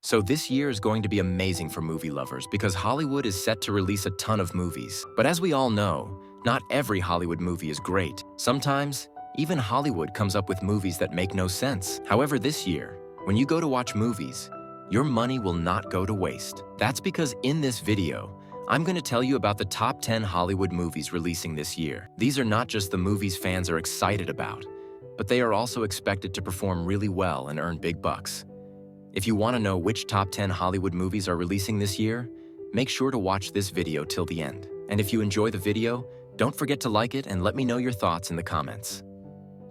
So this year is going to be amazing for movie lovers because Hollywood is set to release a ton of movies. But as we all know, not every Hollywood movie is great. Sometimes, even Hollywood comes up with movies that make no sense. However, this year, when you go to watch movies, your money will not go to waste. That's because in this video, I'm going to tell you about the top 10 Hollywood movies releasing this year. These are not just the movies fans are excited about, but they are also expected to perform really well and earn big bucks. If you want to know which top 10 Hollywood movies are releasing this year, make sure to watch this video till the end. And if you enjoy the video, don't forget to like it and let me know your thoughts in the comments.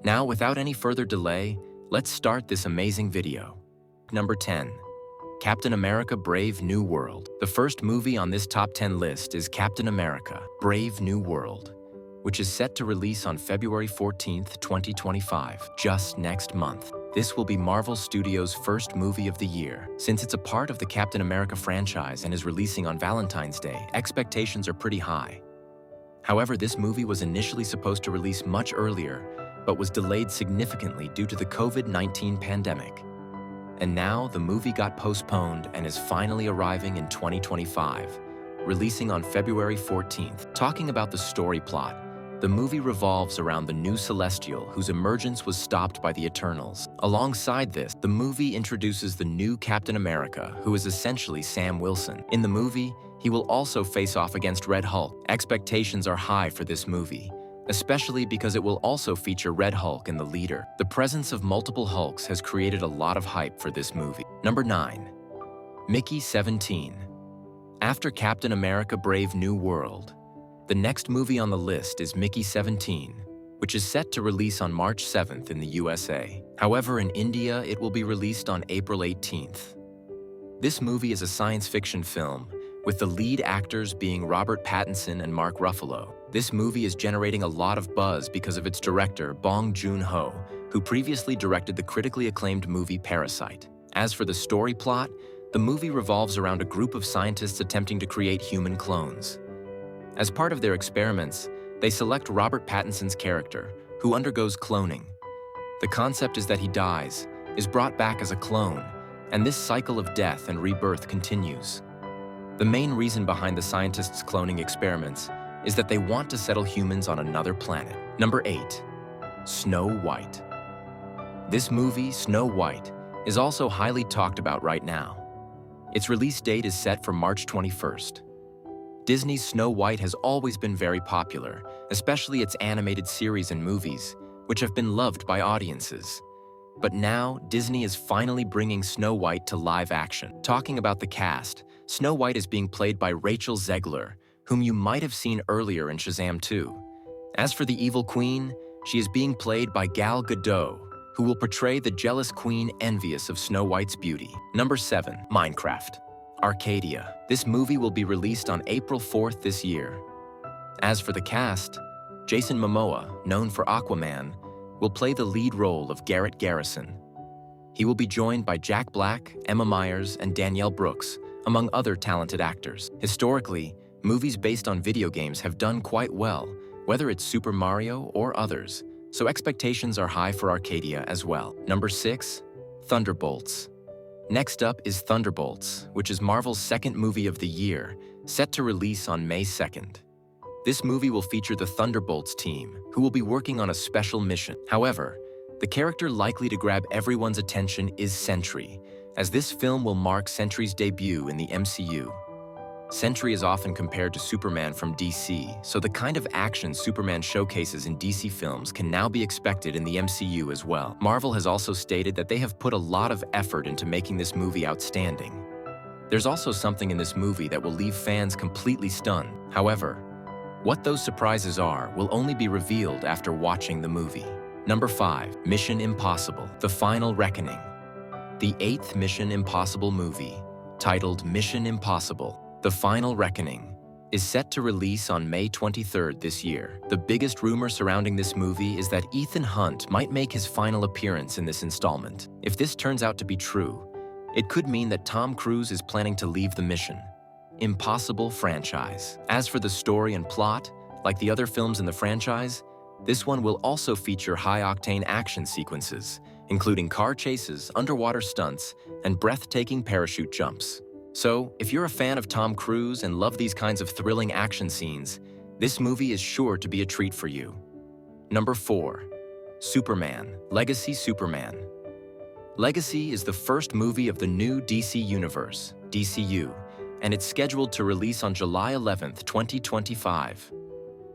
Now, without any further delay, let's start this amazing video. Number 10. Captain America: Brave New World. The first movie on this top 10 list is Captain America: Brave New World, which is set to release on February 14th, 2025, just next month. This will be Marvel Studios' first movie of the year. Since it's a part of the Captain America franchise and is releasing on Valentine's Day, expectations are pretty high. However, this movie was initially supposed to release much earlier, but was delayed significantly due to the COVID-19 pandemic. And now, the movie got postponed and is finally arriving in 2025, releasing on February 14th. Talking about the story plot, the movie revolves around the new Celestial whose emergence was stopped by the Eternals. Alongside this, the movie introduces the new Captain America, who is essentially Sam Wilson. In the movie, he will also face off against Red Hulk. Expectations are high for this movie, especially because it will also feature Red Hulk in the leader. The presence of multiple Hulks has created a lot of hype for this movie. Number 9. Mickey 17. After Captain America: Brave New World, the next movie on the list is Mickey 17, which is set to release on March 7th in the USA. However, in India, it will be released on April 18th. This movie is a science fiction film, with the lead actors being Robert Pattinson and Mark Ruffalo. This movie is generating a lot of buzz because of its director, Bong Joon-ho, who previously directed the critically acclaimed movie Parasite. As for the story plot, the movie revolves around a group of scientists attempting to create human clones. As part of their experiments, they select Robert Pattinson's character, who undergoes cloning. The concept is that he dies, is brought back as a clone, and this cycle of death and rebirth continues. The main reason behind the scientists' cloning experiments is that they want to settle humans on another planet. Number 8. Snow White. This movie, Snow White, is also highly talked about right now. Its release date is set for March 21st. Disney's Snow White has always been very popular, especially its animated series and movies, which have been loved by audiences. But now, Disney is finally bringing Snow White to live action. Talking about the cast, Snow White is being played by Rachel Zegler, whom you might have seen earlier in Shazam 2. As for the evil queen, she is being played by Gal Gadot, who will portray the jealous queen envious of Snow White's beauty. Number 7. Minecraft: Arcadia. This movie will be released on April 4th this year. As for the cast, Jason Momoa, known for Aquaman, will play the lead role of Garrett Garrison. He will be joined by Jack Black, Emma Myers, and Danielle Brooks, among other talented actors. Historically, movies based on video games have done quite well, whether it's Super Mario or others, so expectations are high for Arcadia as well. Number 6. Thunderbolts. Next up is Thunderbolts, which is Marvel's second movie of the year, set to release on May 2nd. This movie will feature the Thunderbolts team, who will be working on a special mission. However, the character likely to grab everyone's attention is Sentry, as this film will mark Sentry's debut in the MCU. Sentry is often compared to Superman from DC, so the kind of action Superman showcases in DC films can now be expected in the MCU as well. Marvel has also stated that they have put a lot of effort into making this movie outstanding. There's also something in this movie that will leave fans completely stunned. However, what those surprises are will only be revealed after watching the movie. Number 5. Mission Impossible: The Final Reckoning. The 8th Mission Impossible movie, titled Mission Impossible: The Final Reckoning, is set to release on May 23rd this year. The biggest rumor surrounding this movie is that Ethan Hunt might make his final appearance in this installment. If this turns out to be true, it could mean that Tom Cruise is planning to leave the Mission Impossible franchise. As for the story and plot, like the other films in the franchise, this one will also feature high-octane action sequences, including car chases, underwater stunts, and breathtaking parachute jumps. So, if you're a fan of Tom Cruise and love these kinds of thrilling action scenes, this movie is sure to be a treat for you. Number 4. Superman, Legacy Superman. Legacy is the first movie of the new DC Universe, DCU, and it's scheduled to release on July 11, 2025.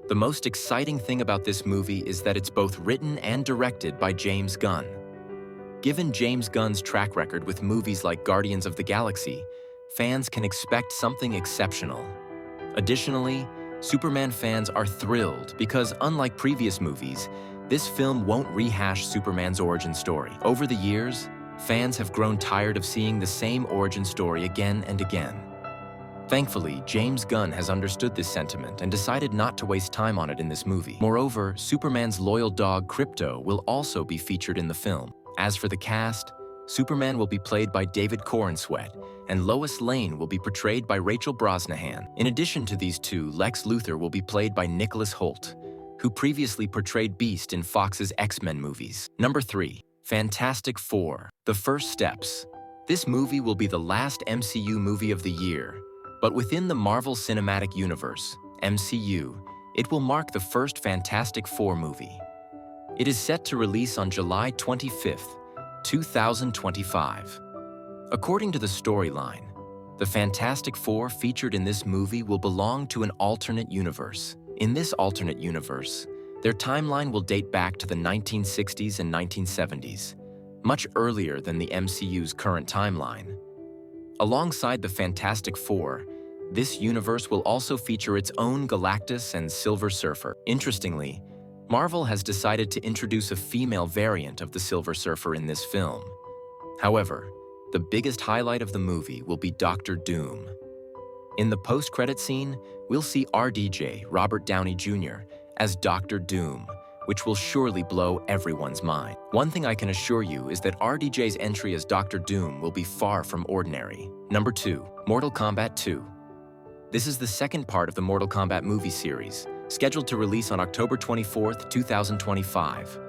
The most exciting thing about this movie is that it's both written and directed by James Gunn. Given James Gunn's track record with movies like Guardians of the Galaxy, fans can expect something exceptional. Additionally, Superman fans are thrilled because, unlike previous movies, this film won't rehash Superman's origin story. Over the years, fans have grown tired of seeing the same origin story again and again. Thankfully, James Gunn has understood this sentiment and decided not to waste time on it in this movie. Moreover, Superman's loyal dog Krypto will also be featured in the film. As for the cast, Superman will be played by David Corenswet, and Lois Lane will be portrayed by Rachel Brosnahan. In addition to these two, Lex Luthor will be played by Nicholas Hoult, who previously portrayed Beast in Fox's X-Men movies. Number 3. Fantastic Four: The First Steps. This movie will be the last MCU movie of the year, but within the Marvel Cinematic Universe, MCU, it will mark the first Fantastic Four movie. It is set to release on July 25th, 2025. According to the storyline, the Fantastic Four featured in this movie will belong to an alternate universe. In this alternate universe, their timeline will date back to the 1960s and 1970s, much earlier than the MCU's current timeline. Alongside the Fantastic Four, this universe will also feature its own Galactus and Silver Surfer. Interestingly, Marvel has decided to introduce a female variant of the Silver Surfer in this film. However, the biggest highlight of the movie will be Dr. Doom. In the post-credit scene, we'll see RDJ, Robert Downey Jr., as Dr. Doom, which will surely blow everyone's mind. One thing I can assure you is that RDJ's entry as Dr. Doom will be far from ordinary. Number 2. Mortal Kombat 2. This is the second part of the Mortal Kombat movie series, scheduled to release on October 24, 2025.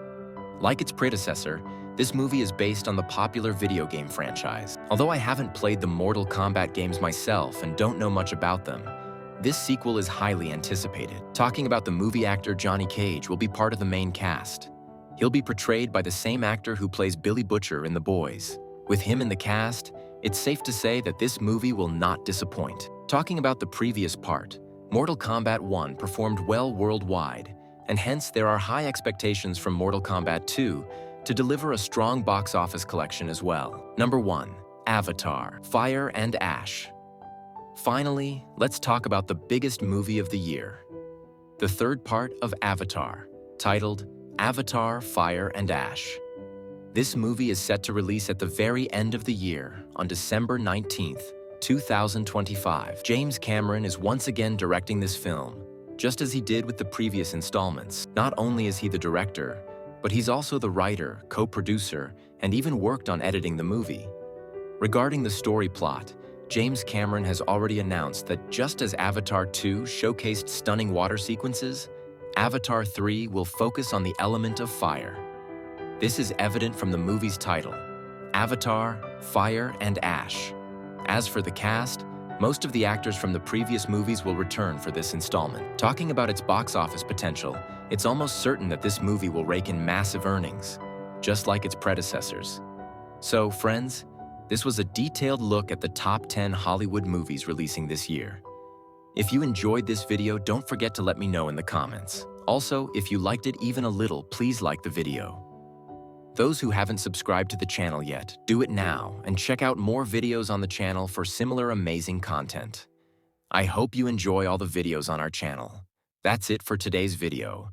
Like its predecessor, this movie is based on the popular video game franchise. Although I haven't played the Mortal Kombat games myself and don't know much about them, this sequel is highly anticipated. Talking about the movie actor Johnny Cage will be part of the main cast. He'll be portrayed by the same actor who plays Billy Butcher in The Boys. With him in the cast, it's safe to say that this movie will not disappoint. Talking about the previous part, Mortal Kombat 1 performed well worldwide, and hence there are high expectations from Mortal Kombat 2 to deliver a strong box office collection as well. Number 1. Avatar: Fire and Ash. Finally, let's talk about the biggest movie of the year. The third part of Avatar, titled Avatar: Fire and Ash. This movie is set to release at the very end of the year, on December 19th, 2025. James Cameron is once again directing this film, just as he did with the previous installments. Not only is he the director, but he's also the writer, co-producer, and even worked on editing the movie. Regarding the story plot, James Cameron has already announced that just as Avatar 2 showcased stunning water sequences, Avatar 3 will focus on the element of fire. This is evident from the movie's title, Avatar: Fire and Ash. As for the cast, most of the actors from the previous movies will return for this installment. Talking about its box office potential, it's almost certain that this movie will rake in massive earnings, just like its predecessors. So, friends, this was a detailed look at the top 10 Hollywood movies releasing this year. If you enjoyed this video, don't forget to let me know in the comments. Also, if you liked it even a little, please like the video. Those who haven't subscribed to the channel yet, do it now and check out more videos on the channel for similar amazing content. I hope you enjoy all the videos on our channel. That's it for today's video.